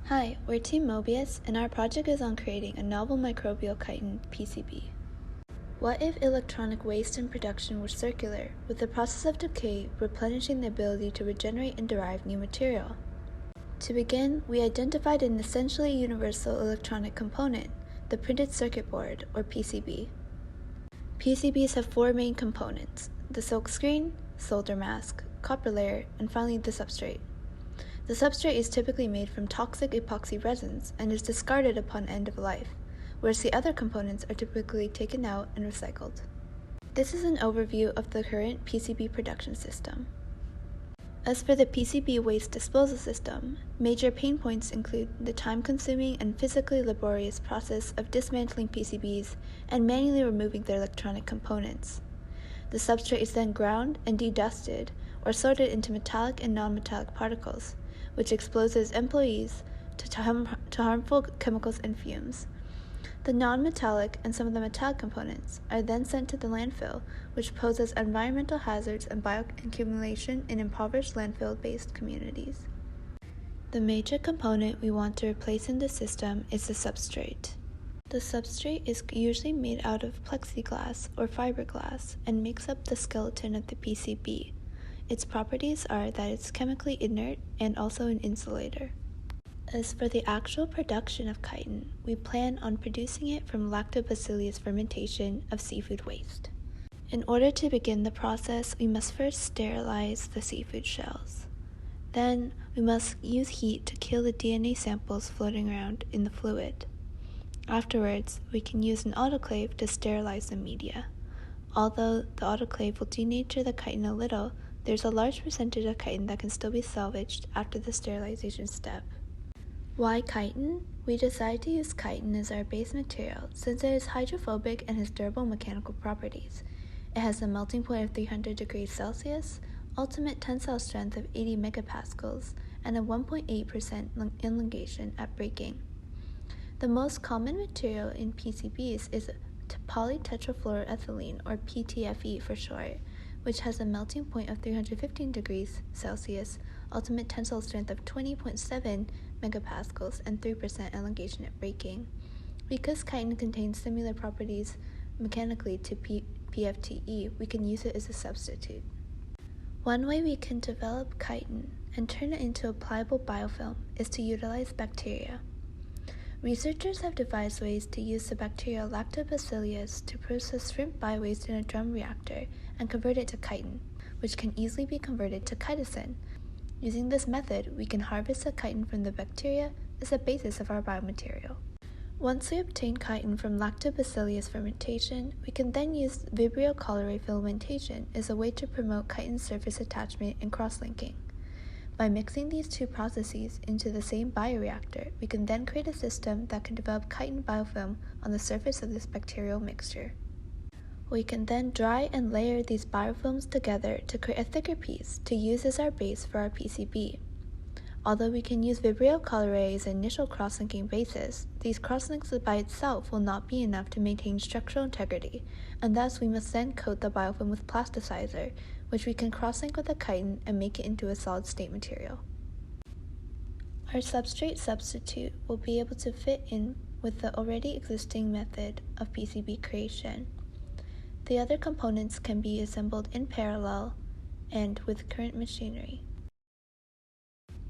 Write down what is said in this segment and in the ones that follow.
Hi, we're Team Mobius, and our project is on creating a novel microbial chitin PCB. What if electronic waste in production were circular, with the process of decay replenishing the ability to regenerate and derive new material? To begin, we identified an essentially universal electronic component, the printed circuit board, or PCB. PCBs have four main components: the silkscreen, solder mask, copper layer, and finally the substrate. The substrate is typically made from toxic epoxy resins and is discarded upon end of life, whereas the other components are typically taken out and recycled. This is an overview of the current PCB production system. As for the PCB waste disposal system, major pain points include the time-consuming and physically laborious process of dismantling PCBs and manually removing their electronic components. The substrate is then ground and dedusted or sorted into metallic and non-metallic particles, which exposes employees to harmful chemicals and fumes. The non-metallic and some of the metallic components are then sent to the landfill, which poses environmental hazards and bioaccumulation in impoverished landfill-based communities. The major component we want to replace in the system is the substrate. The substrate is usually made out of plexiglass or fiberglass and makes up the skeleton of the PCB. Its properties are that it's chemically inert and also an insulator. As for the actual production of chitin, we plan on producing it from lactobacillus fermentation of seafood waste. In order to begin the process, we must first sterilize the seafood shells. Then, we must use heat to kill the DNA samples floating around in the fluid. Afterwards, we can use an autoclave to sterilize the media. Although the autoclave will denature the chitin a little, there's a large percentage of chitin that can still be salvaged after the sterilization step. Why chitin? We decided to use chitin as our base material since it is hydrophobic and has durable mechanical properties. It has a melting point of 300 degrees Celsius, ultimate tensile strength of 80 megapascals, and a 1.8% elongation at breaking. The most common material in PCBs is polytetrafluoroethylene, or PTFE for short, which has a melting point of 315 degrees Celsius, ultimate tensile strength of 20.7 megapascals, and 3% elongation at breaking. Because chitin contains similar properties mechanically to PFTE, we can use it as a substitute. One way we can develop chitin and turn it into a pliable biofilm is to utilize bacteria. Researchers have devised ways to use the bacterial lactobacillus to process shrimp biowaste in a drum reactor and convert it to chitin, which can easily be converted to chitosan. Using this method, we can harvest the chitin from the bacteria as a basis of our biomaterial. Once we obtain chitin from lactobacillus fermentation, we can then use Vibrio cholerae filamentation as a way to promote chitin surface attachment and cross-linking. By mixing these two processes into the same bioreactor, we can then create a system that can develop chitin biofilm on the surface of this bacterial mixture. We can then dry and layer these biofilms together to create a thicker piece to use as our base for our PCB. Although we can use Vibrio cholerae as an initial cross-linking basis, these cross-links by itself will not be enough to maintain structural integrity, and thus we must then coat the biofilm with plasticizer, which we can cross-link with the chitin and make it into a solid-state material. Our substrate substitute will be able to fit in with the already existing method of PCB creation. The other components can be assembled in parallel and with current machinery.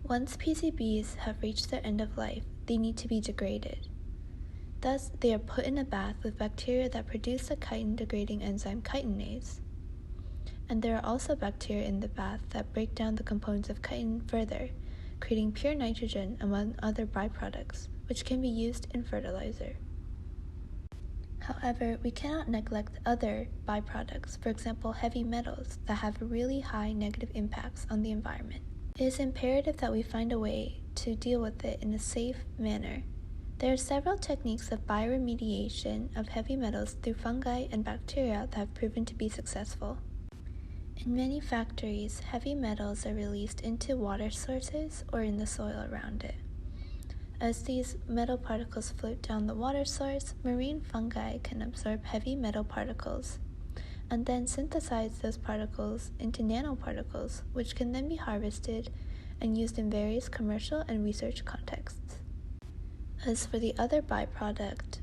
Once PCBs have reached their end of life, they need to be degraded. Thus, they are put in a bath with bacteria that produce the chitin-degrading enzyme chitinase. And there are also bacteria in the bath that break down the components of chitin further, creating pure nitrogen among other byproducts, which can be used in fertilizer. However, we cannot neglect other byproducts, for example heavy metals, that have really high negative impacts on the environment. It is imperative that we find a way to deal with it in a safe manner. There are several techniques of bioremediation of heavy metals through fungi and bacteria that have proven to be successful. In many factories, heavy metals are released into water sources or in the soil around it. As these metal particles float down the water source, marine fungi can absorb heavy metal particles and then synthesize those particles into nanoparticles, which can then be harvested and used in various commercial and research contexts. As for the other byproduct,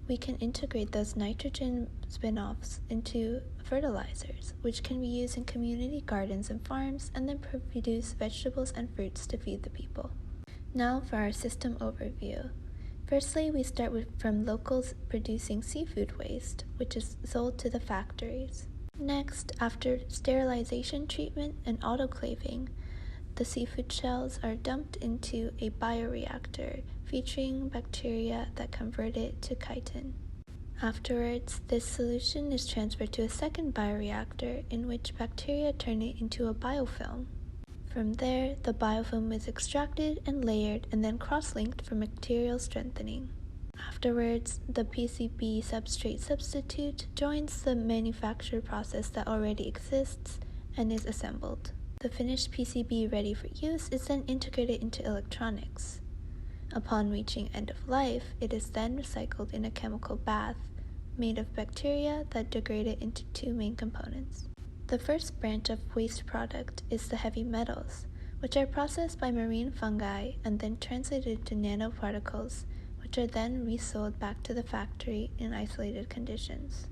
we can integrate those nitrogen spin-offs into fertilizers, which can be used in community gardens and farms and then produce vegetables and fruits to feed the people. Now for our system overview. Firstly, we start from locals producing seafood waste, which is sold to the factories. Next, after sterilization treatment and autoclaving, the seafood shells are dumped into a bioreactor featuring bacteria that convert it to chitin. Afterwards, this solution is transferred to a second bioreactor in which bacteria turn it into a biofilm. From there, the biofilm is extracted and layered and then cross-linked for material strengthening. Afterwards, the PCB substrate substitute joins the manufacture process that already exists and is assembled. The finished PCB ready for use is then integrated into electronics. Upon reaching end of life, it is then recycled in a chemical bath made of bacteria that degrade it into two main components. The first branch of waste product is the heavy metals, which are processed by marine fungi and then translated into nanoparticles, which are then resold back to the factory in isolated conditions.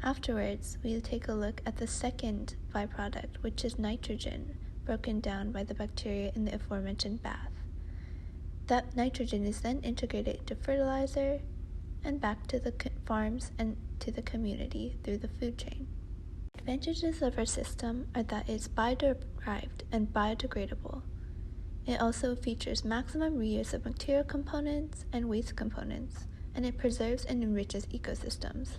Afterwards, we'll take a look at the second byproduct, which is nitrogen, broken down by the bacteria in the aforementioned bath. That nitrogen is then integrated into fertilizer and back to the farms and to the community through the food chain. Advantages of our system are that it's bio-derived and biodegradable. It also features maximum reuse of material components and waste components, and it preserves and enriches ecosystems.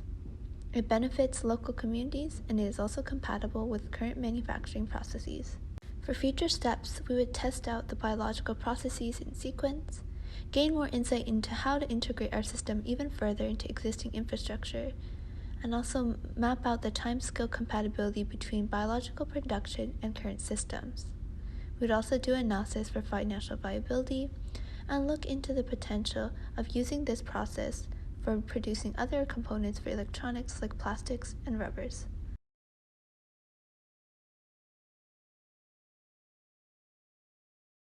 It benefits local communities, and it is also compatible with current manufacturing processes. For future steps, we would test out the biological processes in sequence, gain more insight into how to integrate our system even further into existing infrastructure, and also map out the time-scale compatibility between biological production and current systems. We'd also do analysis for financial viability and look into the potential of using this process for producing other components for electronics like plastics and rubbers.